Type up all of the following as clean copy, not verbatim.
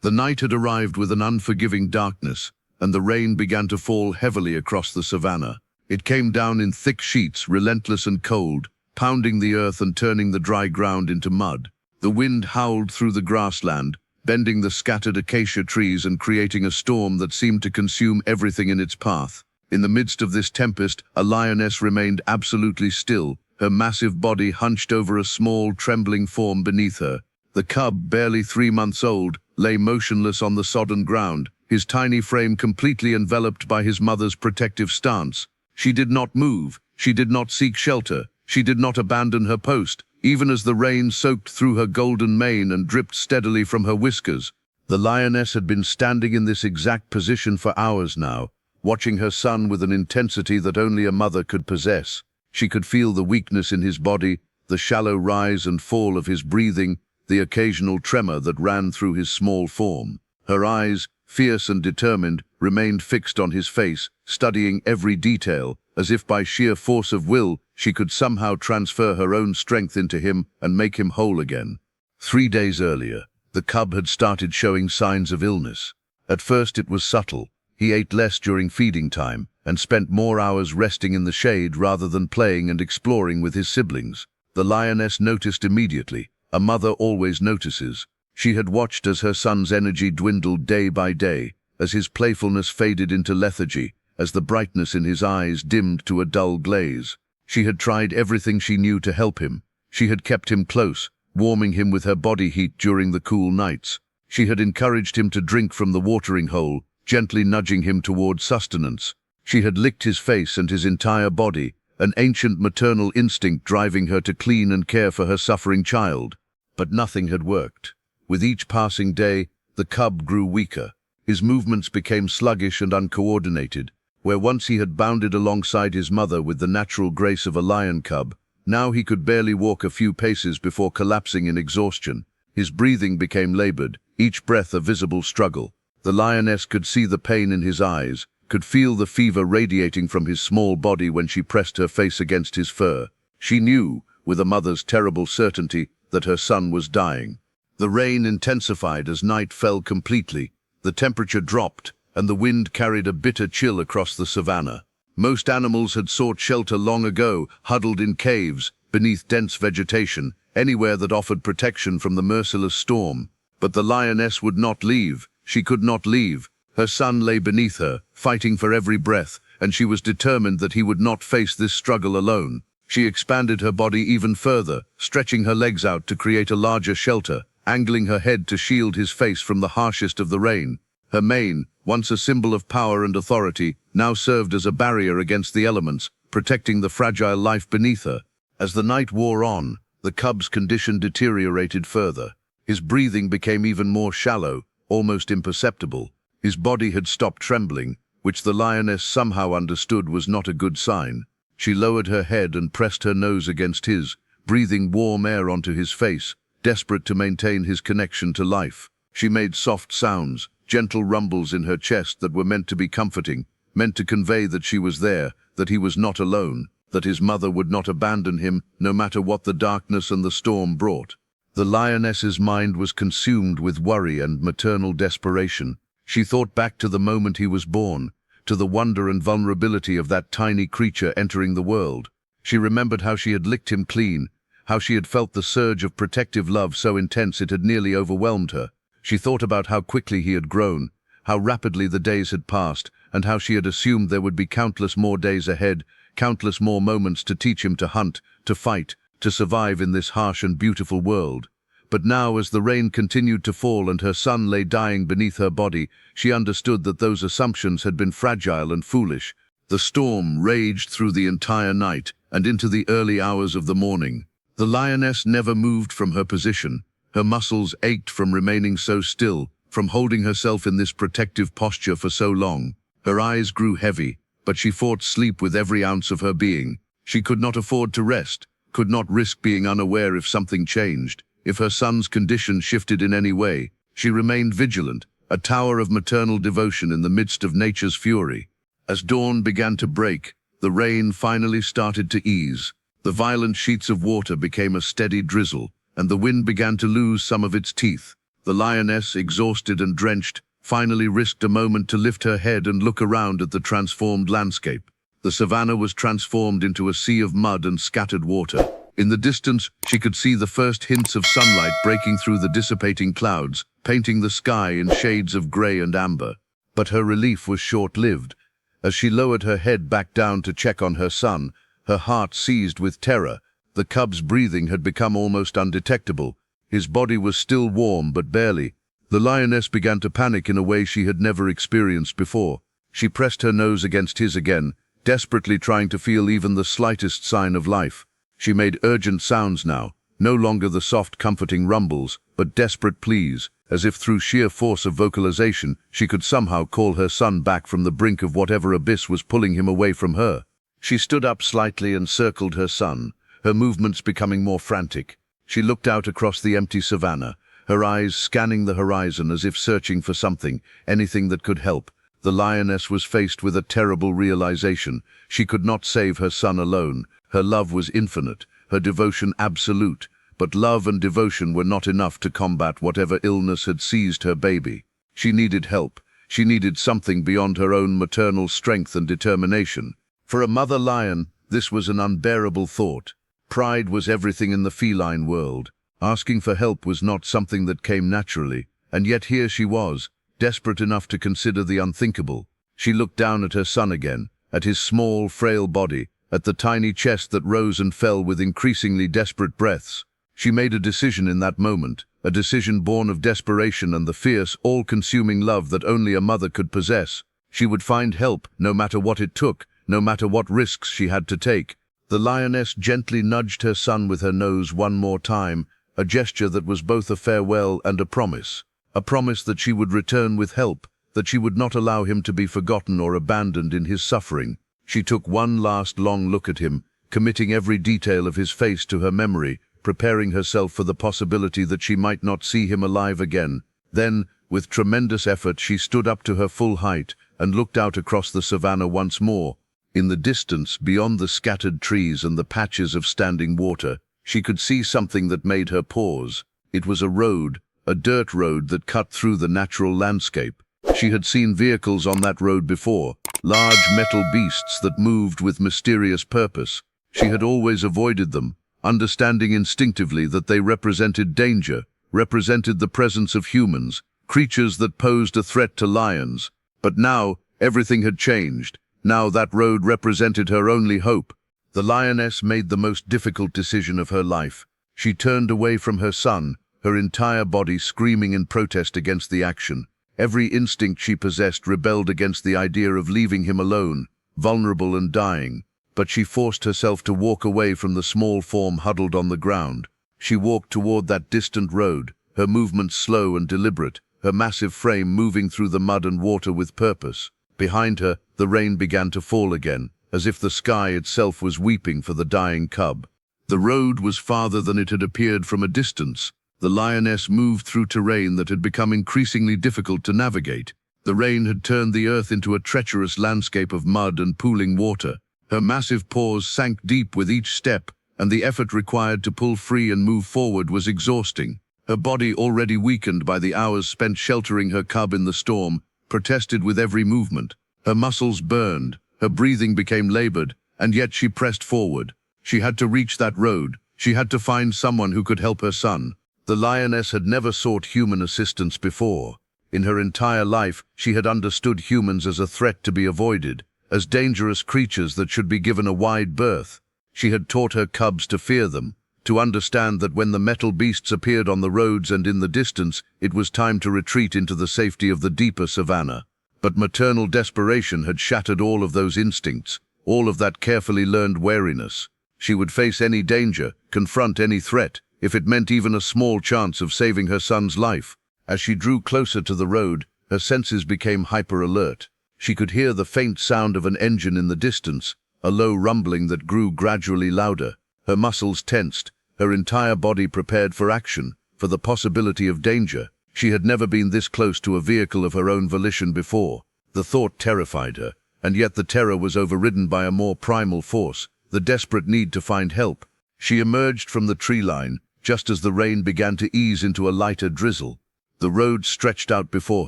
The night had arrived with an unforgiving darkness, and the rain began to fall heavily across the savannah. It came down in thick sheets, relentless and cold, pounding the earth and turning the dry ground into mud. The wind howled through the grassland, bending the scattered acacia trees and creating a storm that seemed to consume everything in its path. In the midst of this tempest, a lioness remained absolutely still, her massive body hunched over a small, trembling form beneath her. The cub, barely 3 months old, lay motionless on the sodden ground, his tiny frame completely enveloped by his mother's protective stance. She did not move, she did not seek shelter, she did not abandon her post, even as the rain soaked through her golden mane and dripped steadily from her whiskers. The lioness had been standing in this exact position for hours now, watching her son with an intensity that only a mother could possess. She could feel the weakness in his body, the shallow rise and fall of his breathing, the occasional tremor that ran through his small form. Her eyes, fierce and determined, remained fixed on his face, studying every detail, as if by sheer force of will she could somehow transfer her own strength into him and make him whole again. 3 days earlier, the cub had started showing signs of illness. At first it was subtle. He ate less during feeding time and spent more hours resting in the shade rather than playing and exploring with his siblings. The lioness noticed immediately. A mother always notices. She had watched as her son's energy dwindled day by day, as his playfulness faded into lethargy, as the brightness in his eyes dimmed to a dull glaze. She had tried everything she knew to help him. She had kept him close, warming him with her body heat during the cool nights. She had encouraged him to drink from the watering hole, gently nudging him toward sustenance. She had licked his face and his entire body, an ancient maternal instinct driving her to clean and care for her suffering child. But nothing had worked. With each passing day, the cub grew weaker. His movements became sluggish and uncoordinated. Where once he had bounded alongside his mother with the natural grace of a lion cub, now he could barely walk a few paces before collapsing in exhaustion. His breathing became labored, each breath a visible struggle. The lioness could see the pain in his eyes, could feel the fever radiating from his small body when she pressed her face against his fur. She knew, with a mother's terrible certainty, that her son was dying. The rain intensified as night fell completely. The temperature dropped, and the wind carried a bitter chill across the savannah. Most animals had sought shelter long ago, huddled in caves, beneath dense vegetation, anywhere that offered protection from the merciless storm. But the lioness would not leave. She could not leave. Her son lay beneath her, fighting for every breath, and she was determined that he would not face this struggle alone. She expanded her body even further, stretching her legs out to create a larger shelter, angling her head to shield his face from the harshest of the rain. Her mane, once a symbol of power and authority, now served as a barrier against the elements, protecting the fragile life beneath her. As the night wore on, the cub's condition deteriorated further. His breathing became even more shallow, almost imperceptible. His body had stopped trembling, which the lioness somehow understood was not a good sign. She lowered her head and pressed her nose against his, breathing warm air onto his face, desperate to maintain his connection to life. She made soft sounds, gentle rumbles in her chest that were meant to be comforting, meant to convey that she was there, that he was not alone, that his mother would not abandon him no matter what the darkness and the storm brought. The lioness's mind was consumed with worry and maternal desperation. She thought back to the moment he was born, to the wonder and vulnerability of that tiny creature entering the world. She remembered how she had licked him clean, how she had felt the surge of protective love so intense it had nearly overwhelmed her. She thought about how quickly he had grown, how rapidly the days had passed, and how she had assumed there would be countless more days ahead, countless more moments to teach him to hunt, to fight, to survive in this harsh and beautiful world. But now, as the rain continued to fall and her son lay dying beneath her body, she understood that those assumptions had been fragile and foolish. The storm raged through the entire night and into the early hours of the morning. The lioness never moved from her position. Her muscles ached from remaining so still, from holding herself in this protective posture for so long. Her eyes grew heavy, but she fought sleep with every ounce of her being. She could not afford to rest, could not risk being unaware if something changed. If her son's condition shifted in any way, she remained vigilant, a tower of maternal devotion in the midst of nature's fury. As dawn began to break, the rain finally started to ease. The violent sheets of water became a steady drizzle, and the wind began to lose some of its teeth. The lioness, exhausted and drenched, finally risked a moment to lift her head and look around at the transformed landscape. The savannah was transformed into a sea of mud and scattered water. In the distance, she could see the first hints of sunlight breaking through the dissipating clouds, painting the sky in shades of grey and amber. But her relief was short-lived. As she lowered her head back down to check on her son, her heart seized with terror. The cub's breathing had become almost undetectable. His body was still warm, but barely. The lioness began to panic in a way she had never experienced before. She pressed her nose against his again, desperately trying to feel even the slightest sign of life. She made urgent sounds now, no longer the soft, comforting rumbles, but desperate pleas, as if through sheer force of vocalization she could somehow call her son back from the brink of whatever abyss was pulling him away from her. She stood up slightly and circled her son, her movements becoming more frantic. She looked out across the empty savannah, her eyes scanning the horizon as if searching for something, anything that could help. The lioness was faced with a terrible realization. She could not save her son alone. Her love was infinite, her devotion absolute, but love and devotion were not enough to combat whatever illness had seized her baby. She needed help. She needed something beyond her own maternal strength and determination. For a mother lion, this was an unbearable thought. Pride was everything in the feline world. Asking for help was not something that came naturally, and yet here she was, desperate enough to consider the unthinkable. She looked down at her son again, at his small, frail body, at the tiny chest that rose and fell with increasingly desperate breaths. She made a decision in that moment, a decision born of desperation and the fierce, all-consuming love that only a mother could possess. She would find help, no matter what it took, no matter what risks she had to take. The lioness gently nudged her son with her nose one more time, a gesture that was both a farewell and a promise that she would return with help, that she would not allow him to be forgotten or abandoned in his suffering. She took one last long look at him, committing every detail of his face to her memory, preparing herself for the possibility that she might not see him alive again. Then, with tremendous effort, she stood up to her full height and looked out across the savannah once more. In the distance, beyond the scattered trees and the patches of standing water, she could see something that made her pause. It was a road, a dirt road that cut through the natural landscape. She had seen vehicles on that road before, large metal beasts that moved with mysterious purpose. She had always avoided them, understanding instinctively that they represented danger, represented the presence of humans, creatures that posed a threat to lions. But now, everything had changed. Now that road represented her only hope. The lioness made the most difficult decision of her life. She turned away from her son, her entire body screaming in protest against the action. Every instinct she possessed rebelled against the idea of leaving him alone, vulnerable and dying. But she forced herself to walk away from the small form huddled on the ground. She walked toward that distant road, her movements slow and deliberate, her massive frame moving through the mud and water with purpose. Behind her, the rain began to fall again, as if the sky itself was weeping for the dying cub. The road was farther than it had appeared from a distance. The lioness moved through terrain that had become increasingly difficult to navigate. The rain had turned the earth into a treacherous landscape of mud and pooling water. Her massive paws sank deep with each step, and the effort required to pull free and move forward was exhausting. Her body, already weakened by the hours spent sheltering her cub in the storm, protested with every movement. Her muscles burned, her breathing became labored, and yet she pressed forward. She had to reach that road. She had to find someone who could help her son. The lioness had never sought human assistance before. In her entire life, she had understood humans as a threat to be avoided, as dangerous creatures that should be given a wide berth. She had taught her cubs to fear them, to understand that when the metal beasts appeared on the roads and in the distance, it was time to retreat into the safety of the deeper savannah. But maternal desperation had shattered all of those instincts, all of that carefully learned wariness. She would face any danger, confront any threat, if it meant even a small chance of saving her son's life. As she drew closer to the road, her senses became hyper-alert. She could hear the faint sound of an engine in the distance, a low rumbling that grew gradually louder. Her muscles tensed, her entire body prepared for action, for the possibility of danger. She had never been this close to a vehicle of her own volition before. The thought terrified her, and yet the terror was overridden by a more primal force, the desperate need to find help. She emerged from the tree line, just as the rain began to ease into a lighter drizzle. The road stretched out before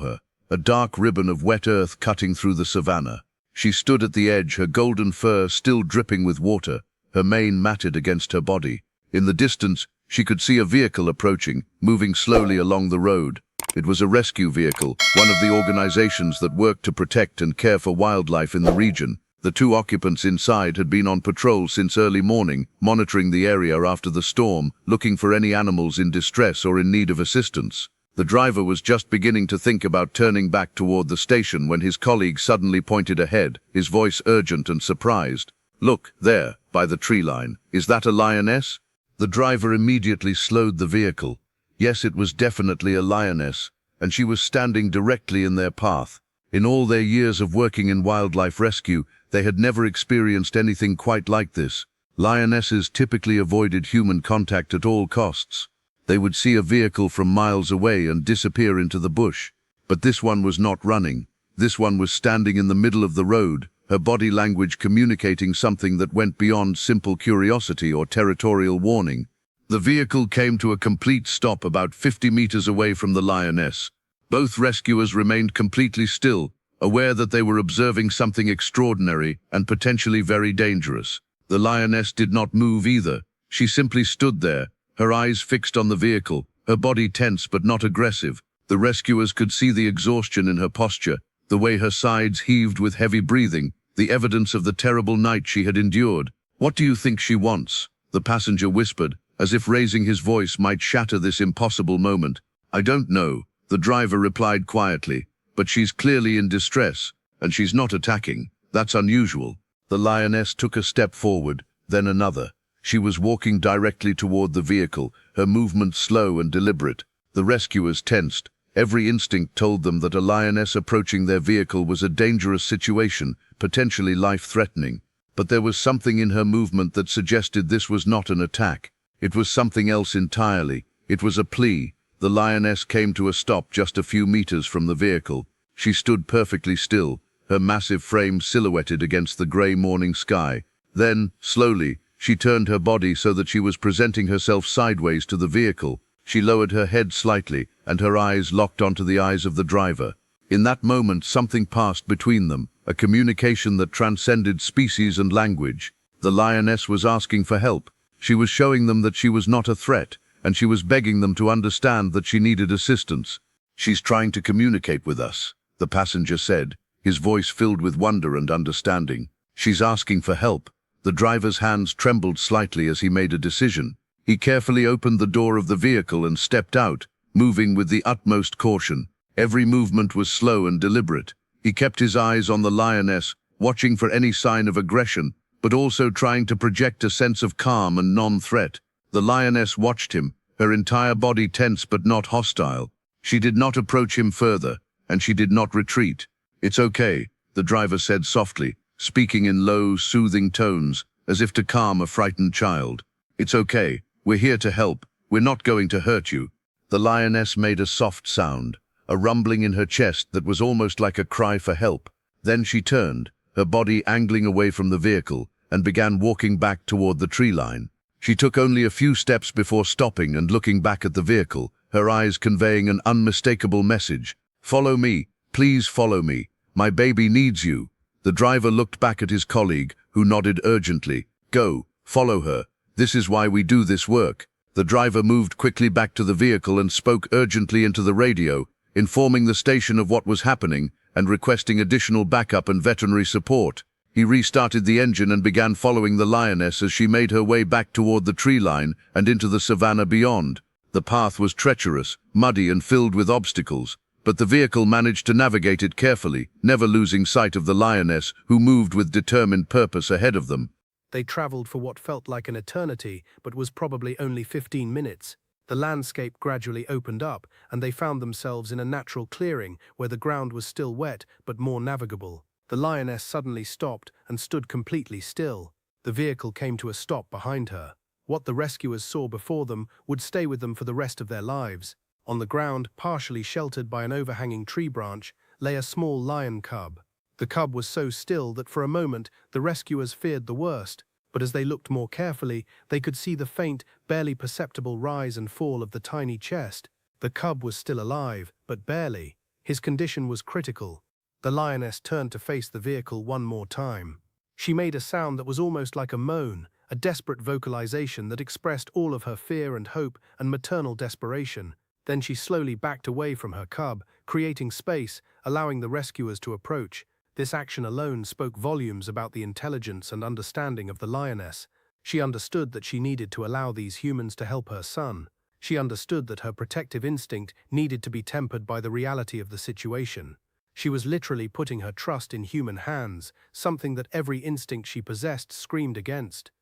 her, a dark ribbon of wet earth cutting through the savannah. She stood at the edge, her golden fur still dripping with water, her mane matted against her body. In the distance, she could see a vehicle approaching, moving slowly along the road. It was a rescue vehicle, one of the organizations that work to protect and care for wildlife in the region. The two occupants inside had been on patrol since early morning, monitoring the area after the storm, looking for any animals in distress or in need of assistance. The driver was just beginning to think about turning back toward the station when his colleague suddenly pointed ahead, his voice urgent and surprised. "Look, there, by the tree line. Is that a lioness?" The driver immediately slowed the vehicle. Yes, it was definitely a lioness, and she was standing directly in their path. In all their years of working in wildlife rescue, they had never experienced anything quite like this. Lionesses typically avoided human contact at all costs. They would see a vehicle from miles away and disappear into the bush. But this one was not running. This one was standing in the middle of the road, her body language communicating something that went beyond simple curiosity or territorial warning. The vehicle came to a complete stop about 50 meters away from the lioness. Both rescuers remained completely still, aware that they were observing something extraordinary and potentially very dangerous. The lioness did not move either. She simply stood there, her eyes fixed on the vehicle, her body tense but not aggressive. The rescuers could see the exhaustion in her posture, the way her sides heaved with heavy breathing, the evidence of the terrible night she had endured. "What do you think she wants?" the passenger whispered, as if raising his voice might shatter this impossible moment. "I don't know," the driver replied quietly, "but she's clearly in distress, and she's not attacking. That's unusual." The lioness took a step forward, then another. She was walking directly toward the vehicle, her movements slow and deliberate. The rescuers tensed. Every instinct told them that a lioness approaching their vehicle was a dangerous situation, potentially life-threatening. But there was something in her movement that suggested this was not an attack. It was something else entirely. It was a plea. The lioness came to a stop just a few meters from the vehicle. She stood perfectly still, her massive frame silhouetted against the gray morning sky. Then, slowly, she turned her body so that she was presenting herself sideways to the vehicle. She lowered her head slightly, and her eyes locked onto the eyes of the driver. In that moment, something passed between them, a communication that transcended species and language. The lioness was asking for help. She was showing them that she was not a threat, and she was begging them to understand that she needed assistance. "She's trying to communicate with us," the passenger said, his voice filled with wonder and understanding. "She's asking for help." The driver's hands trembled slightly as he made a decision. He carefully opened the door of the vehicle and stepped out, moving with the utmost caution. Every movement was slow and deliberate. He kept his eyes on the lioness, watching for any sign of aggression, but also trying to project a sense of calm and non-threat. The lioness watched him, her entire body tense but not hostile. She did not approach him further, and she did not retreat. "It's okay," the driver said softly, speaking in low, soothing tones, as if to calm a frightened child. "It's okay. We're here to help. We're not going to hurt you." The lioness made a soft sound, a rumbling in her chest that was almost like a cry for help. Then she turned, her body angling away from the vehicle, and began walking back toward the tree line. She took only a few steps before stopping and looking back at the vehicle, her eyes conveying an unmistakable message. "Follow me. Please follow me. My baby needs you." The driver looked back at his colleague, who nodded urgently. "Go, follow her. This is why we do this work." The driver moved quickly back to the vehicle and spoke urgently into the radio, informing the station of what was happening and requesting additional backup and veterinary support. He restarted the engine and began following the lioness as she made her way back toward the tree line and into the savanna beyond. The path was treacherous, muddy and filled with obstacles, but the vehicle managed to navigate it carefully, never losing sight of the lioness, who moved with determined purpose ahead of them. They traveled for what felt like an eternity, but was probably only 15 minutes. The landscape gradually opened up, and they found themselves in a natural clearing where the ground was still wet but more navigable. The lioness suddenly stopped and stood completely still. The vehicle came to a stop behind her. What the rescuers saw before them would stay with them for the rest of their lives. On the ground, partially sheltered by an overhanging tree branch, lay a small lion cub. The cub was so still that for a moment the rescuers feared the worst, but as they looked more carefully, they could see the faint, barely perceptible rise and fall of the tiny chest. The cub was still alive, but barely. His condition was critical. The lioness turned to face the vehicle one more time. She made a sound that was almost like a moan, a desperate vocalization that expressed all of her fear and hope and maternal desperation. Then she slowly backed away from her cub, creating space, allowing the rescuers to approach. This action alone spoke volumes about the intelligence and understanding of the lioness. She understood that she needed to allow these humans to help her son. She understood that her protective instinct needed to be tempered by the reality of the situation. She was literally putting her trust in human hands, something that every instinct she possessed screamed against.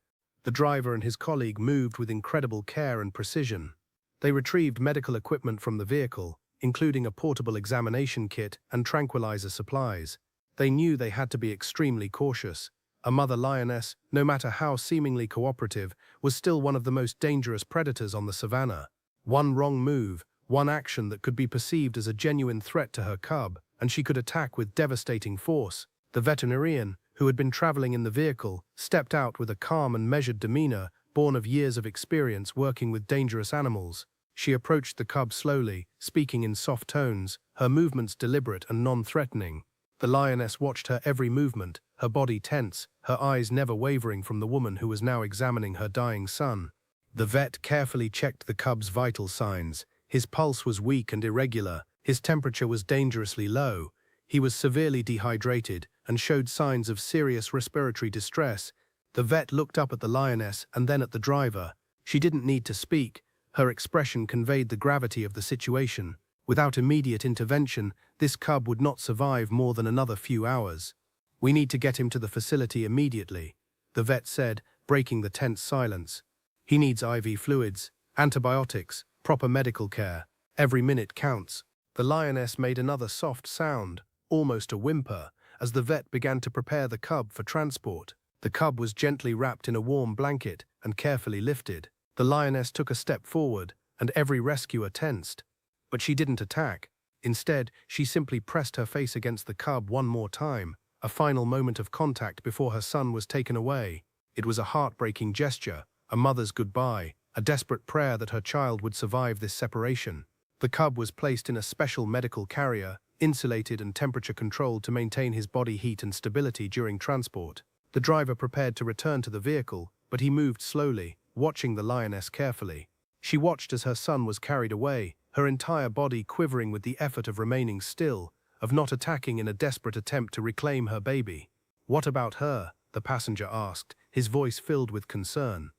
The driver and his colleague moved with incredible care and precision. They retrieved medical equipment from the vehicle, including a portable examination kit and tranquilizer supplies. They knew they had to be extremely cautious. A mother lioness, no matter how seemingly cooperative, was still one of the most dangerous predators on the savannah. One wrong move, one action that could be perceived as a genuine threat to her cub, and she could attack with devastating force. The veterinarian, who had been traveling in the vehicle, stepped out with a calm and measured demeanor, born of years of experience working with dangerous animals. She approached the cub slowly, speaking in soft tones, her movements deliberate and non-threatening. The lioness watched her every movement, her body tense, her eyes never wavering from the woman who was now examining her dying son. The vet carefully checked the cub's vital signs. His pulse was weak and irregular, his temperature was dangerously low, he was severely dehydrated and showed signs of serious respiratory distress. The vet looked up at the lioness and then at the driver. She didn't need to speak. Her expression conveyed the gravity of the situation. Without immediate intervention, this cub would not survive more than another few hours. "We need to get him to the facility immediately," the vet said, breaking the tense silence. "He needs IV fluids, antibiotics, proper medical care. Every minute counts." The lioness made another soft sound, almost a whimper, as the vet began to prepare the cub for transport. The cub was gently wrapped in a warm blanket and carefully lifted. The lioness took a step forward, and every rescuer tensed. But she didn't attack. Instead, she simply pressed her face against the cub one more time, a final moment of contact before her son was taken away. It was a heartbreaking gesture, a mother's goodbye, a desperate prayer that her child would survive this separation. The cub was placed in a special medical carrier, insulated and temperature-controlled to maintain his body heat and stability during transport. The driver prepared to return to the vehicle, but he moved slowly, watching the lioness carefully. She watched as her son was carried away, her entire body quivering with the effort of remaining still, of not attacking in a desperate attempt to reclaim her baby. "What about her?" the passenger asked, his voice filled with concern.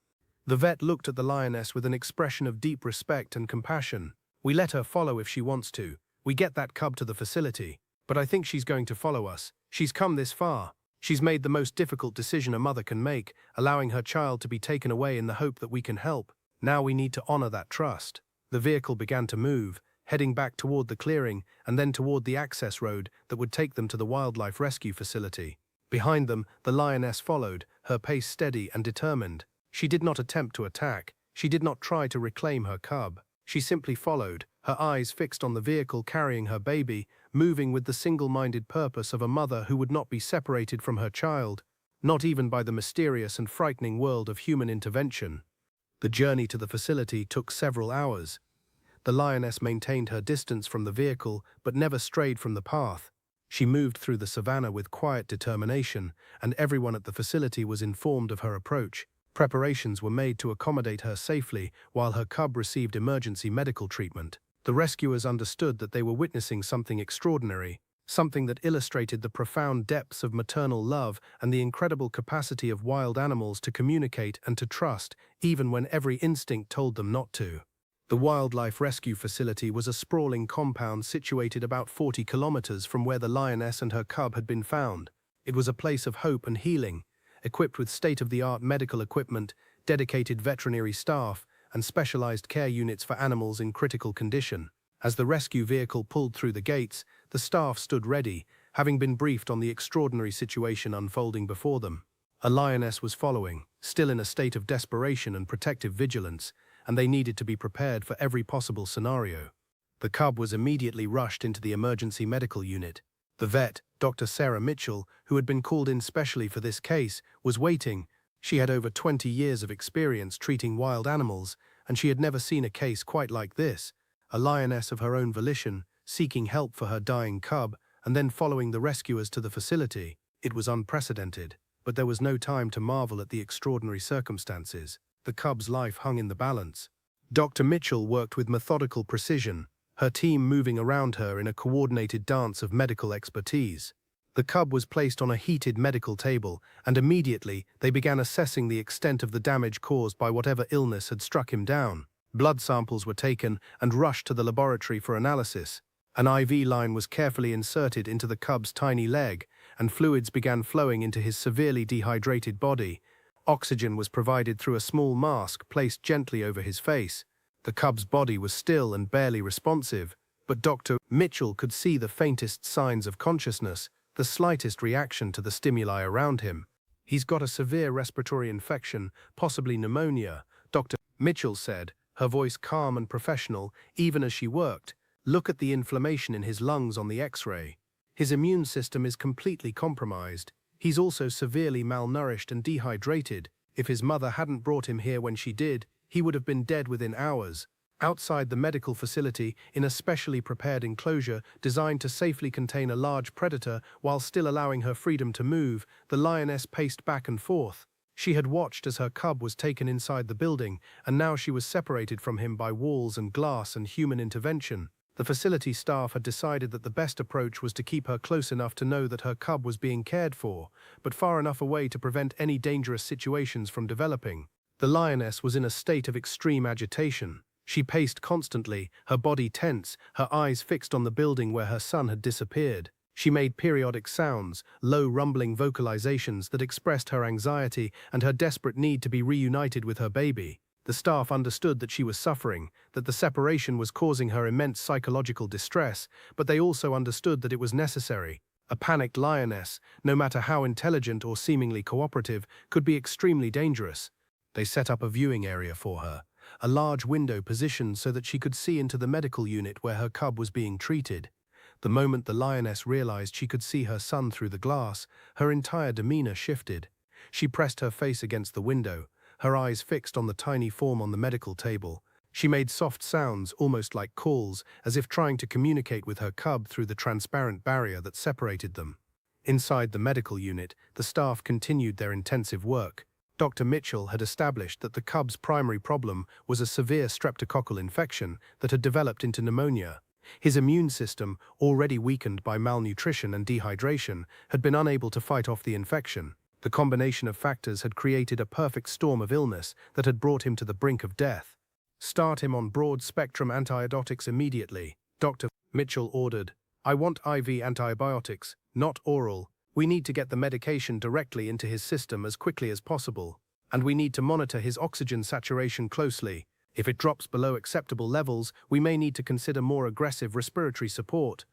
The vet looked at the lioness with an expression of deep respect and compassion. "We let her follow if she wants to. We get that cub to the facility. But I think she's going to follow us. She's come this far. She's made the most difficult decision a mother can make, allowing her child to be taken away in the hope that we can help. Now we need to honor that trust." The vehicle began to move, heading back toward the clearing and then toward the access road that would take them to the wildlife rescue facility. Behind them, the lioness followed, her pace steady and determined. She did not attempt to attack. She did not try to reclaim her cub. She simply followed, her eyes fixed on the vehicle carrying her baby, moving with the single-minded purpose of a mother who would not be separated from her child, not even by the mysterious and frightening world of human intervention. The journey to the facility took several hours. The lioness maintained her distance from the vehicle but never strayed from the path. She moved through the savannah with quiet determination, and everyone at the facility was informed of her approach. Preparations were made to accommodate her safely while her cub received emergency medical treatment. The rescuers understood that they were witnessing something extraordinary, something that illustrated the profound depths of maternal love and the incredible capacity of wild animals to communicate and to trust, even when every instinct told them not to. The wildlife rescue facility was a sprawling compound situated about 40 kilometers from where the lioness and her cub had been found. It was a place of hope and healing, equipped with state-of-the-art medical equipment, dedicated veterinary staff, and specialized care units for animals in critical condition. As the rescue vehicle pulled through the gates, the staff stood ready, having been briefed on the extraordinary situation unfolding before them. A lioness was following, still in a state of desperation and protective vigilance, and they needed to be prepared for every possible scenario. The cub was immediately rushed into the emergency medical unit. The vet, Dr. Sarah Mitchell, who had been called in specially for this case, was waiting. She had over 20 years of experience treating wild animals, and she had never seen a case quite like this. A lioness of her own volition, seeking help for her dying cub, and then following the rescuers to the facility. It was unprecedented, but there was no time to marvel at the extraordinary circumstances. The cub's life hung in the balance. Dr. Mitchell worked with methodical precision, her team moving around her in a coordinated dance of medical expertise. The cub was placed on a heated medical table, and immediately they began assessing the extent of the damage caused by whatever illness had struck him down. Blood samples were taken and rushed to the laboratory for analysis. An IV line was carefully inserted into the cub's tiny leg, and fluids began flowing into his severely dehydrated body. Oxygen was provided through a small mask placed gently over his face. The cub's body was still and barely responsive, but Dr. Mitchell could see the faintest signs of consciousness, the slightest reaction to the stimuli around him. "He's got a severe respiratory infection, possibly pneumonia," Dr. Mitchell said, her voice calm and professional, even as she worked. "Look at the inflammation in his lungs on the X-ray. His immune system is completely compromised. He's also severely malnourished and dehydrated. If his mother hadn't brought him here when she did, he would have been dead within hours." Outside the medical facility, in a specially prepared enclosure designed to safely contain a large predator while still allowing her freedom to move, the lioness paced back and forth. She had watched as her cub was taken inside the building, and now she was separated from him by walls and glass and human intervention. The facility staff had decided that the best approach was to keep her close enough to know that her cub was being cared for, but far enough away to prevent any dangerous situations from developing. The lioness was in a state of extreme agitation. She paced constantly, her body tense, her eyes fixed on the building where her son had disappeared. She made periodic sounds, low rumbling vocalizations that expressed her anxiety and her desperate need to be reunited with her baby. The staff understood that she was suffering, that the separation was causing her immense psychological distress, but they also understood that it was necessary. A panicked lioness, no matter how intelligent or seemingly cooperative, could be extremely dangerous. They set up a viewing area for her, a large window positioned so that she could see into the medical unit where her cub was being treated. The moment the lioness realized she could see her son through the glass, her entire demeanor shifted. She pressed her face against the window, her eyes fixed on the tiny form on the medical table. She made soft sounds, almost like calls, as if trying to communicate with her cub through the transparent barrier that separated them. Inside the medical unit, the staff continued their intensive work. Dr. Mitchell had established that the cub's primary problem was a severe streptococcal infection that had developed into pneumonia. His immune system, already weakened by malnutrition and dehydration, had been unable to fight off the infection. The combination of factors had created a perfect storm of illness that had brought him to the brink of death. "Start him on broad-spectrum antibiotics immediately," Dr. Mitchell ordered. "I want IV antibiotics, not oral. We need to get the medication directly into his system as quickly as possible. And we need to monitor his oxygen saturation closely. If it drops below acceptable levels, we may need to consider more aggressive respiratory support."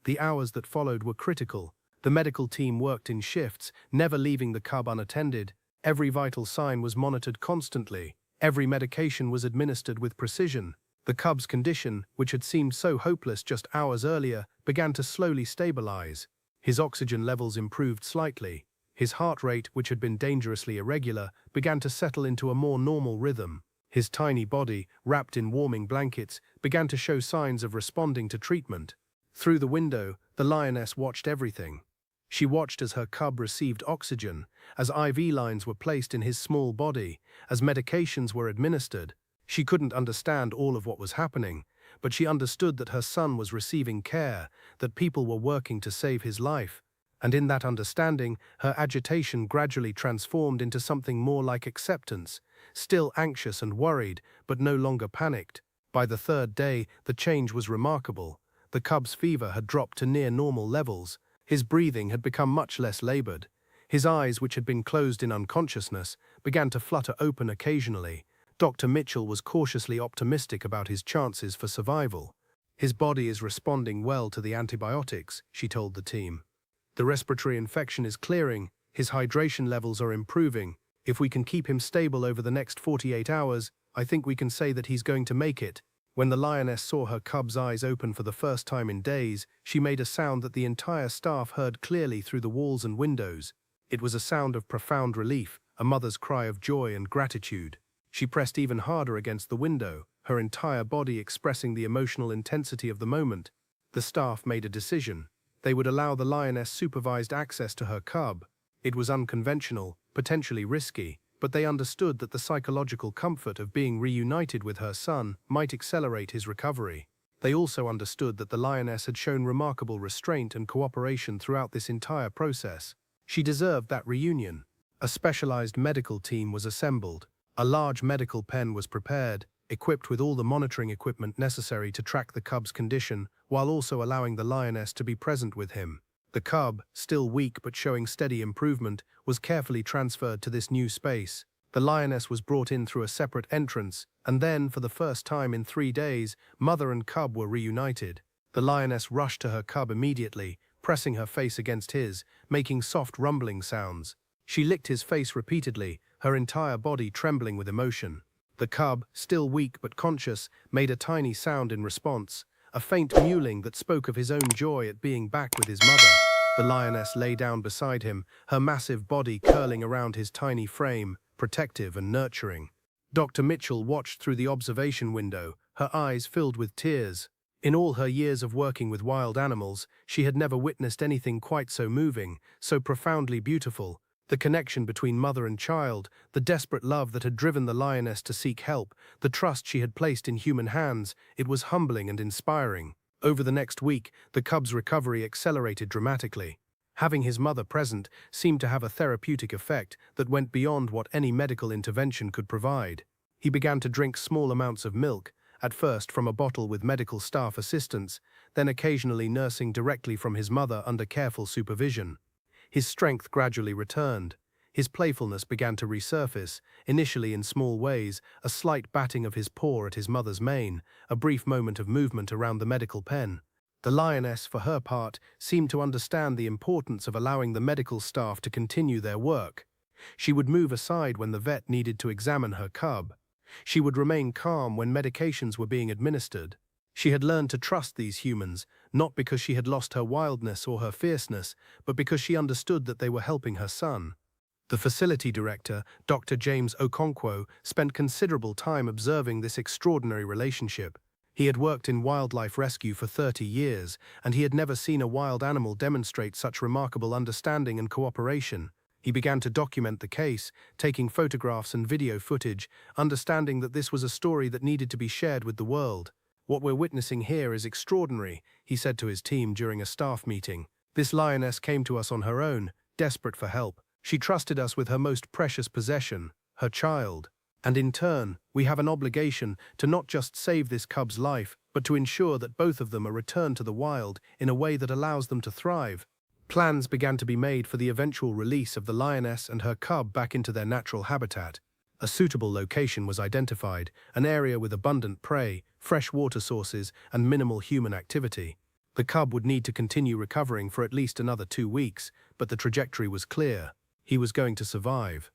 The hours that followed were critical. The medical team worked in shifts, never leaving the cub unattended. Every vital sign was monitored constantly. Every medication was administered with precision. The cub's condition, which had seemed so hopeless just hours earlier, began to slowly stabilize. His oxygen levels improved slightly. His heart rate, which had been dangerously irregular, began to settle into a more normal rhythm. His tiny body, wrapped in warming blankets, began to show signs of responding to treatment. Through the window, the lioness watched everything. She watched as her cub received oxygen, as IV lines were placed in his small body, as medications were administered. She couldn't understand all of what was happening, but she understood that her son was receiving care, that people were working to save his life. And in that understanding, her agitation gradually transformed into something more like acceptance, still anxious and worried, but no longer panicked. By the third day, the change was remarkable. The cub's fever had dropped to near normal levels. His breathing had become much less labored. His eyes, which had been closed in unconsciousness, began to flutter open occasionally. Dr. Mitchell was cautiously optimistic about his chances for survival. "His body is responding well to the antibiotics," she told the team. "The respiratory infection is clearing, his hydration levels are improving. If we can keep him stable over the next 48 hours, I think we can say that he's going to make it." When the lioness saw her cub's eyes open for the first time in days, she made a sound that the entire staff heard clearly through the walls and windows. It was a sound of profound relief, a mother's cry of joy and gratitude. She pressed even harder against the window, her entire body expressing the emotional intensity of the moment. The staff made a decision. They would allow the lioness supervised access to her cub. It was unconventional, potentially risky, but they understood that the psychological comfort of being reunited with her son might accelerate his recovery. They also understood that the lioness had shown remarkable restraint and cooperation throughout this entire process. She deserved that reunion. A specialized medical team was assembled. A large medical pen was prepared, equipped with all the monitoring equipment necessary to track the cub's condition, while also allowing the lioness to be present with him. The cub, still weak but showing steady improvement, was carefully transferred to this new space. The lioness was brought in through a separate entrance, and then, for the first time in 3 days, mother and cub were reunited. The lioness rushed to her cub immediately, pressing her face against his, making soft rumbling sounds. She licked his face repeatedly, her entire body trembling with emotion. The cub, still weak but conscious, made a tiny sound in response, a faint mewling that spoke of his own joy at being back with his mother. The lioness lay down beside him, her massive body curling around his tiny frame, protective and nurturing. Dr. Mitchell watched through the observation window, her eyes filled with tears. In all her years of working with wild animals, she had never witnessed anything quite so moving, so profoundly beautiful. The connection between mother and child, the desperate love that had driven the lioness to seek help, the trust she had placed in human hands, it was humbling and inspiring. Over the next week, the cub's recovery accelerated dramatically. Having his mother present seemed to have a therapeutic effect that went beyond what any medical intervention could provide. He began to drink small amounts of milk, at first from a bottle with medical staff assistance, then occasionally nursing directly from his mother under careful supervision. His strength gradually returned. His playfulness began to resurface, initially in small ways, a slight batting of his paw at his mother's mane, a brief moment of movement around the medical pen. The lioness, for her part, seemed to understand the importance of allowing the medical staff to continue their work. She would move aside when the vet needed to examine her cub. She would remain calm when medications were being administered. She had learned to trust these humans, not because she had lost her wildness or her fierceness, but because she understood that they were helping her son. The facility director, Dr. James Okonkwo, spent considerable time observing this extraordinary relationship. He had worked in wildlife rescue for 30 years, and he had never seen a wild animal demonstrate such remarkable understanding and cooperation. He began to document the case, taking photographs and video footage, understanding that this was a story that needed to be shared with the world. "What we're witnessing here is extraordinary," he said to his team during a staff meeting. "This lioness came to us on her own, desperate for help. She trusted us with her most precious possession, her child. And in turn, we have an obligation to not just save this cub's life, but to ensure that both of them are returned to the wild in a way that allows them to thrive." Plans began to be made for the eventual release of the lioness and her cub back into their natural habitat. A suitable location was identified, an area with abundant prey, fresh water sources, and minimal human activity. The cub would need to continue recovering for at least another 2 weeks, but the trajectory was clear. He was going to survive.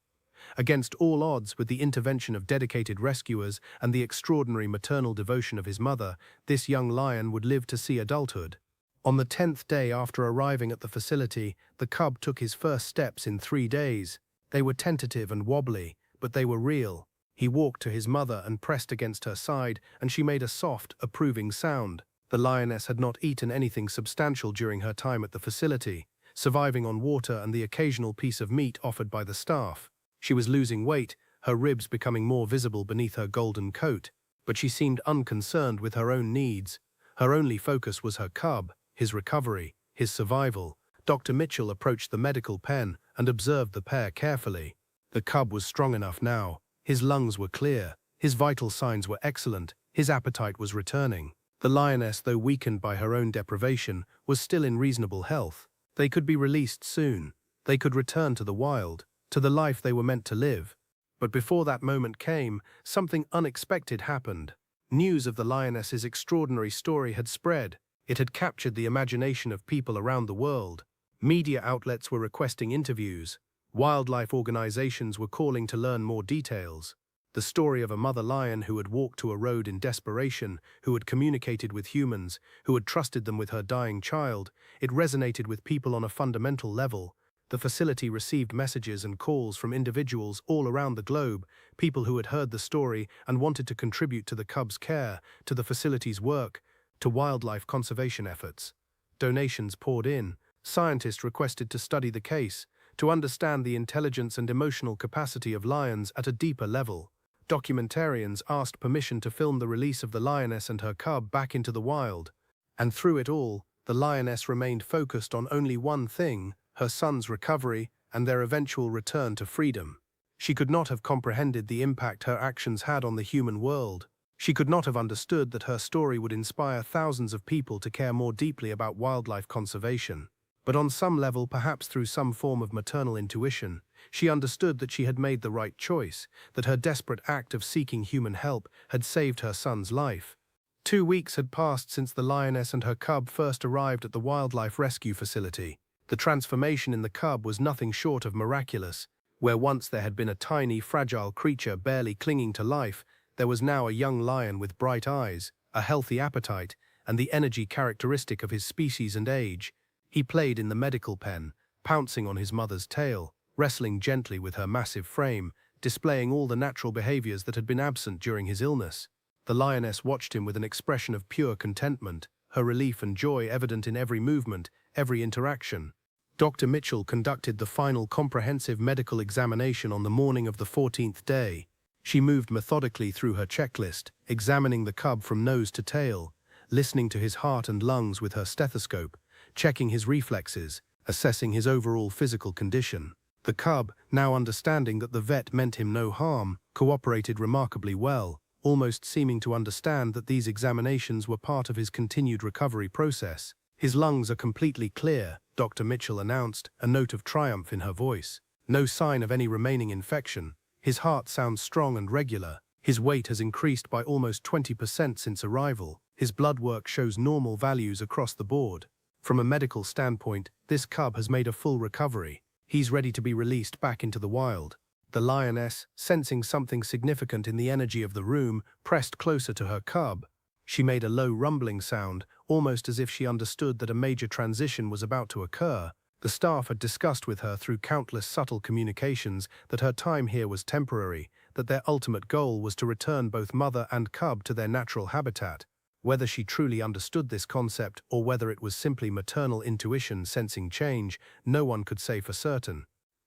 Against all odds, with the intervention of dedicated rescuers and the extraordinary maternal devotion of his mother, this young lion would live to see adulthood. On the 10th day after arriving at the facility, the cub took his first steps in 3 days. They were tentative and wobbly, but they were real. He walked to his mother and pressed against her side, and she made a soft, approving sound. The lioness had not eaten anything substantial during her time at the facility, surviving on water and the occasional piece of meat offered by the staff. She was losing weight, her ribs becoming more visible beneath her golden coat, but she seemed unconcerned with her own needs. Her only focus was her cub, his recovery, his survival. Dr. Mitchell approached the medical pen and observed the pair carefully. The cub was strong enough now. His lungs were clear. His vital signs were excellent. His appetite was returning. The lioness, though weakened by her own deprivation, was still in reasonable health. They could be released soon. They could return to the wild, to the life they were meant to live. But before that moment came, something unexpected happened. News of the lioness's extraordinary story had spread. It had captured the imagination of people around the world. Media outlets were requesting interviews. Wildlife organizations were calling to learn more details. The story of a mother lion who had walked to a road in desperation, who had communicated with humans, who had trusted them with her dying child, it resonated with people on a fundamental level. The facility received messages and calls from individuals all around the globe, people who had heard the story and wanted to contribute to the cub's care, to the facility's work, to wildlife conservation efforts. Donations poured in. Scientists requested to study the case, to understand the intelligence and emotional capacity of lions at a deeper level. Documentarians asked permission to film the release of the lioness and her cub back into the wild. And through it all, the lioness remained focused on only one thing: her son's recovery and their eventual return to freedom. She could not have comprehended the impact her actions had on the human world. She could not have understood that her story would inspire thousands of people to care more deeply about wildlife conservation. But on some level, perhaps through some form of maternal intuition, she understood that she had made the right choice, that her desperate act of seeking human help had saved her son's life. 2 weeks had passed since the lioness and her cub first arrived at the wildlife rescue facility. The transformation in the cub was nothing short of miraculous. Where once there had been a tiny, fragile creature barely clinging to life, there was now a young lion with bright eyes, a healthy appetite, and the energy characteristic of his species and age. He played in the medical pen, pouncing on his mother's tail, wrestling gently with her massive frame, displaying all the natural behaviors that had been absent during his illness. The lioness watched him with an expression of pure contentment, her relief and joy evident in every movement, every interaction. Dr. Mitchell conducted the final comprehensive medical examination on the morning of the 14th day. She moved methodically through her checklist, examining the cub from nose to tail, listening to his heart and lungs with her stethoscope, checking his reflexes, assessing his overall physical condition. The cub, now understanding that the vet meant him no harm, cooperated remarkably well, almost seeming to understand that these examinations were part of his continued recovery process. "His lungs are completely clear," Dr. Mitchell announced, a note of triumph in her voice. "No sign of any remaining infection. His heart sounds strong and regular. His weight has increased by almost 20% since arrival. His blood work shows normal values across the board. From a medical standpoint, this cub has made a full recovery. He's ready to be released back into the wild." The lioness, sensing something significant in the energy of the room, pressed closer to her cub. She made a low rumbling sound, almost as if she understood that a major transition was about to occur. The staff had discussed with her through countless subtle communications that her time here was temporary, that their ultimate goal was to return both mother and cub to their natural habitat. Whether she truly understood this concept or whether it was simply maternal intuition sensing change, no one could say for certain.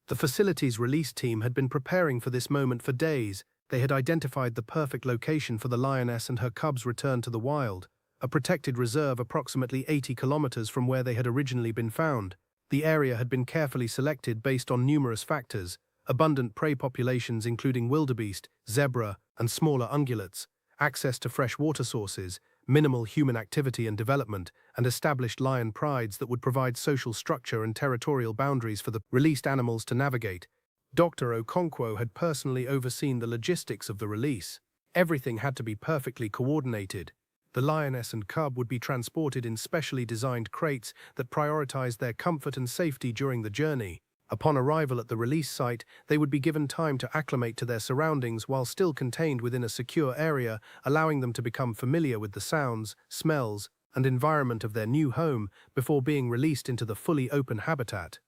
The facility's release team had been preparing for this moment for days. They had identified the perfect location for the lioness and her cub's return to the wild, a protected reserve approximately 80 kilometers from where they had originally been found. The area had been carefully selected based on numerous factors: abundant prey populations including wildebeest, zebra, and smaller ungulates, access to fresh water sources, minimal human activity and development, and established lion prides that would provide social structure and territorial boundaries for the released animals to navigate. Dr. Okonkwo had personally overseen the logistics of the release. Everything had to be perfectly coordinated. The lioness and cub would be transported in specially designed crates that prioritized their comfort and safety during the journey. Upon arrival at the release site, they would be given time to acclimate to their surroundings while still contained within a secure area, allowing them to become familiar with the sounds, smells, and environment of their new home before being released into the fully open habitat.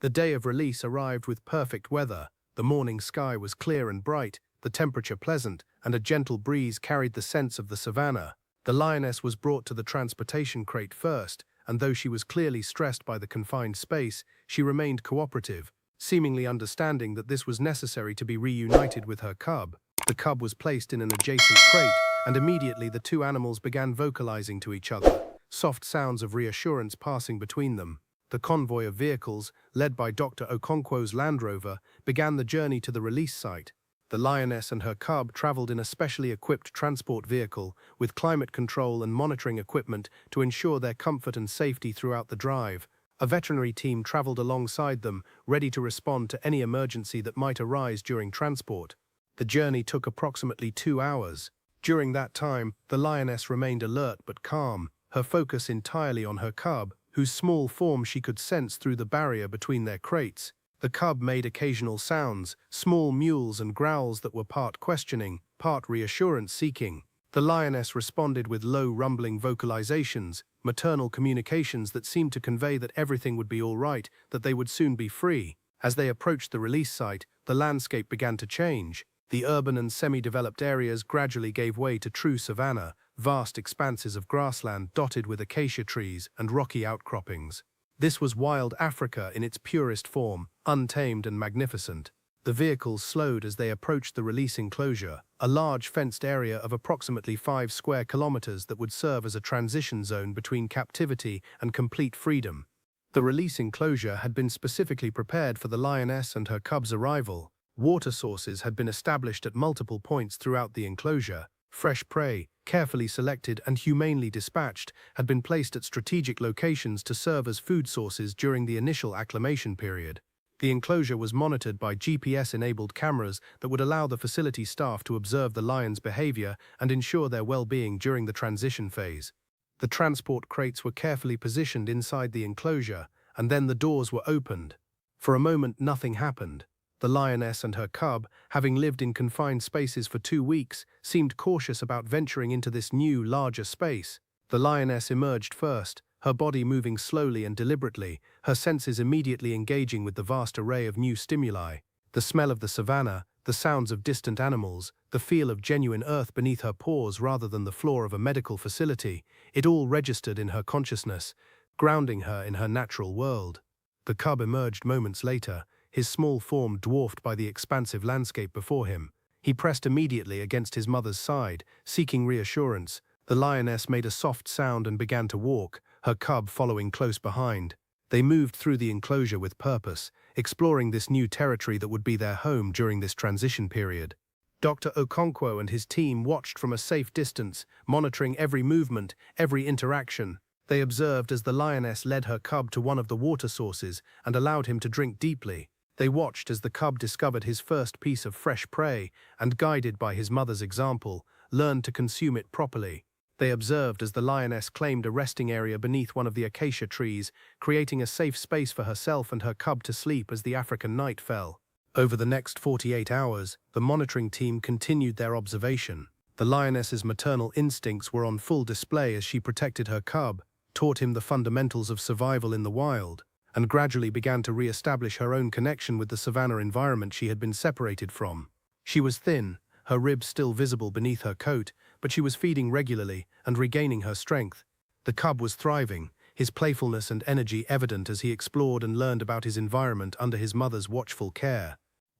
The day of release arrived with perfect weather. The morning sky was clear and bright, the temperature pleasant, and a gentle breeze carried the scents of the savanna. The lioness was brought to the transportation crate first, and though she was clearly stressed by the confined space, she remained cooperative, seemingly understanding that this was necessary to be reunited with her cub. The cub was placed in an adjacent crate, and immediately the two animals began vocalizing to each other, soft sounds of reassurance passing between them. The convoy of vehicles, led by Dr. Okonkwo's Land Rover, began the journey to the release site. The lioness and her cub traveled in a specially equipped transport vehicle with climate control and monitoring equipment to ensure their comfort and safety throughout the drive. A veterinary team traveled alongside them, ready to respond to any emergency that might arise during transport. The journey took approximately 2 hours. During that time, the lioness remained alert but calm, her focus entirely on her cub, whose small form she could sense through the barrier between their crates. The cub made occasional sounds, small mewls and growls that were part questioning, part reassurance-seeking. The lioness responded with low, rumbling vocalizations, maternal communications that seemed to convey that everything would be all right, that they would soon be free. As they approached the release site, the landscape began to change. The urban and semi-developed areas gradually gave way to true savanna, vast expanses of grassland dotted with acacia trees and rocky outcroppings. This was wild Africa in its purest form, untamed and magnificent. The vehicles slowed as they approached the release enclosure, a large fenced area of approximately 5 square kilometers that would serve as a transition zone between captivity and complete freedom. The release enclosure had been specifically prepared for the lioness and her cub's arrival. Water sources had been established at multiple points throughout the enclosure. Fresh prey, carefully selected and humanely dispatched, had been placed at strategic locations to serve as food sources during the initial acclimation period. The enclosure was monitored by GPS-enabled cameras that would allow the facility staff to observe the lions' behavior and ensure their well-being during the transition phase. The transport crates were carefully positioned inside the enclosure, and then the doors were opened. For a moment, nothing happened. The lioness and her cub, having lived in confined spaces for 2 weeks, seemed cautious about venturing into this new, larger space. The lioness emerged first, her body moving slowly and deliberately, her senses immediately engaging with the vast array of new stimuli. The smell of the savanna, the sounds of distant animals, the feel of genuine earth beneath her paws rather than the floor of a medical facility, it all registered in her consciousness, grounding her in her natural world. The cub emerged moments later, his small form dwarfed by the expansive landscape before him. He pressed immediately against his mother's side, seeking reassurance. The lioness made a soft sound and began to walk, her cub following close behind. They moved through the enclosure with purpose, exploring this new territory that would be their home during this transition period. Dr. Okonkwo and his team watched from a safe distance, monitoring every movement, every interaction. They observed as the lioness led her cub to one of the water sources and allowed him to drink deeply. They watched as the cub discovered his first piece of fresh prey and, guided by his mother's example, learned to consume it properly. They observed as the lioness claimed a resting area beneath one of the acacia trees, creating a safe space for herself and her cub to sleep as the African night fell. Over the next 48 hours, the monitoring team continued their observation. The lioness's maternal instincts were on full display as she protected her cub, taught him the fundamentals of survival in the wild, and gradually began to re-establish her own connection with the savanna environment she had been separated from. She was thin, her ribs still visible beneath her coat, but she was feeding regularly and regaining her strength. The cub was thriving, his playfulness and energy evident as he explored and learned about his environment under his mother's watchful care.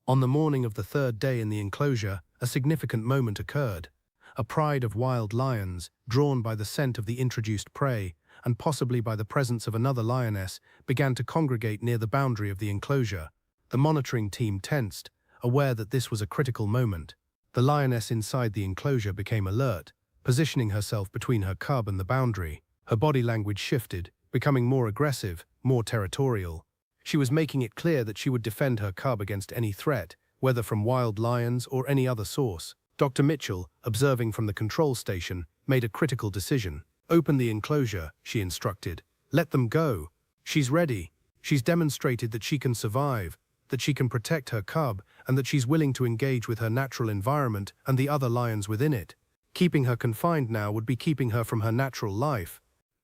On the morning of the 3rd day in the enclosure, a significant moment occurred. A pride of wild lions, drawn by the scent of the introduced prey, and possibly by the presence of another lioness, began to congregate near the boundary of the enclosure. The monitoring team tensed, aware that this was a critical moment. The lioness inside the enclosure became alert, positioning herself between her cub and the boundary. Her body language shifted, becoming more aggressive, more territorial. She was making it clear that she would defend her cub against any threat, whether from wild lions or any other source. Dr. Mitchell, observing from the control station, made a critical decision. "Open the enclosure," she instructed. "Let them go. She's ready. She's demonstrated that she can survive, that she can protect her cub, and that she's willing to engage with her natural environment and the other lions within it. Keeping her confined now would be keeping her from her natural life."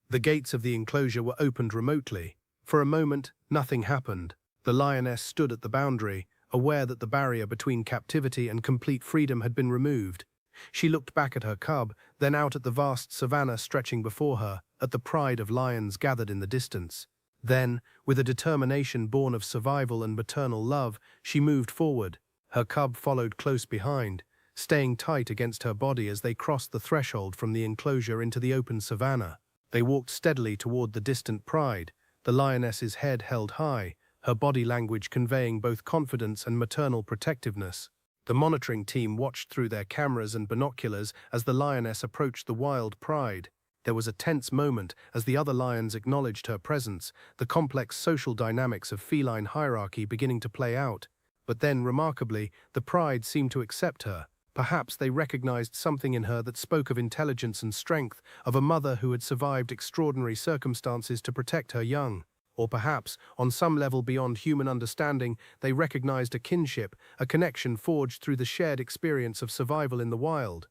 The gates of the enclosure were opened remotely. For a moment, nothing happened. The lioness stood at the boundary, aware that the barrier between captivity and complete freedom had been removed. She looked back at her cub, then out at the vast savanna stretching before her, at the pride of lions gathered in the distance. Then, with a determination born of survival and maternal love, she moved forward. Her cub followed close behind, staying tight against her body as they crossed the threshold from the enclosure into the open savanna. They walked steadily toward the distant pride, the lioness's head held high, her body language conveying both confidence and maternal protectiveness. The monitoring team watched through their cameras and binoculars as the lioness approached the wild pride. There was a tense moment as the other lions acknowledged her presence, the complex social dynamics of feline hierarchy beginning to play out. But then, remarkably, the pride seemed to accept her. Perhaps they recognized something in her that spoke of intelligence and strength, of a mother who had survived extraordinary circumstances to protect her young. Or perhaps, on some level beyond human understanding, they recognized a kinship, a connection forged through the shared experience of survival in the wild.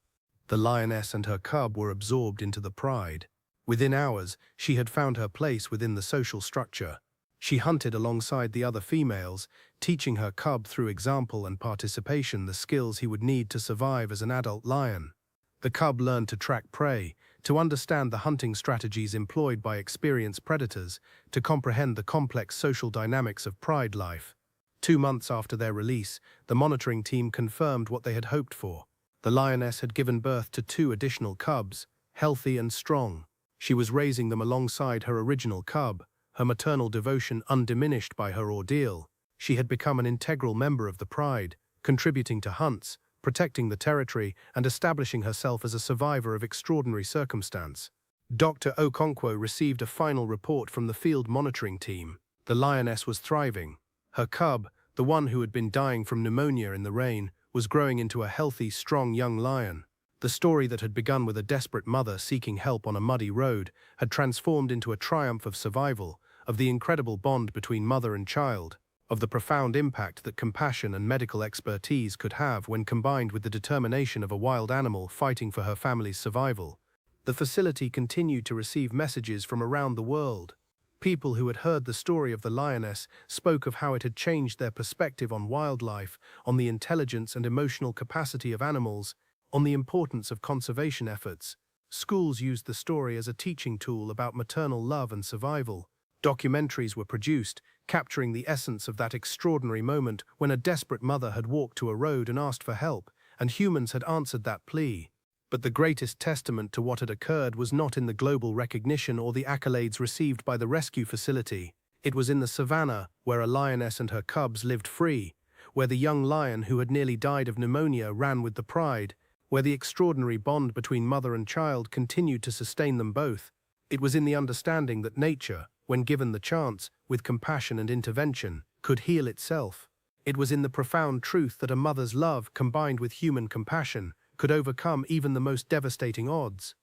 The lioness and her cub were absorbed into the pride. Within hours, she had found her place within the social structure. She hunted alongside the other females, teaching her cub through example and participation the skills he would need to survive as an adult lion. The cub learned to track prey, to understand the hunting strategies employed by experienced predators, to comprehend the complex social dynamics of pride life. 2 months after their release, the monitoring team confirmed what they had hoped for. The lioness had given birth to 2 additional cubs, healthy and strong. She was raising them alongside her original cub, her maternal devotion undiminished by her ordeal. She had become an integral member of the pride, contributing to hunts, protecting the territory, and establishing herself as a survivor of extraordinary circumstance. Dr. Okonkwo received a final report from the field monitoring team. The lioness was thriving. Her cub, the one who had been dying from pneumonia in the rain, was growing into a healthy, strong young lion. The story that had begun with a desperate mother seeking help on a muddy road had transformed into a triumph of survival, of the incredible bond between mother and child, of the profound impact that compassion and medical expertise could have when combined with the determination of a wild animal fighting for her family's survival. The facility continued to receive messages from around the world. People who had heard the story of the lioness spoke of how it had changed their perspective on wildlife, on the intelligence and emotional capacity of animals, on the importance of conservation efforts. Schools used the story as a teaching tool about maternal love and survival. Documentaries were produced, capturing the essence of that extraordinary moment when a desperate mother had walked to a road and asked for help, and humans had answered that plea. But the greatest testament to what had occurred was not in the global recognition or the accolades received by the rescue facility. It was in the savannah, where a lioness and her cubs lived free, where the young lion who had nearly died of pneumonia ran with the pride, where the extraordinary bond between mother and child continued to sustain them both. It was in the understanding that nature, when given the chance, with compassion and intervention, could heal itself. It was in the profound truth that a mother's love, combined with human compassion, could overcome even the most devastating odds.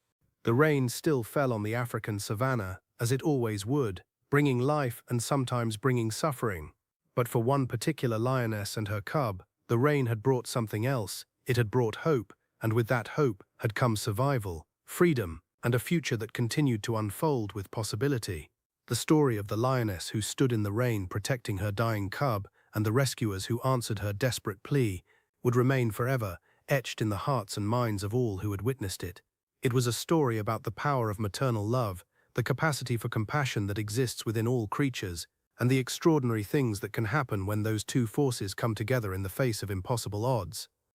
The rain still fell on the African savanna, as it always would, bringing life and sometimes bringing suffering. But for one particular lioness and her cub, the rain had brought something else. It had brought hope, and with that hope had come survival, freedom, and a future that continued to unfold with possibility. The story of the lioness who stood in the rain protecting her dying cub and the rescuers who answered her desperate plea would remain forever etched in the hearts and minds of all who had witnessed it. It was a story about the power of maternal love, the capacity for compassion that exists within all creatures, and the extraordinary things that can happen when those 2 forces come together in the face of impossible odds.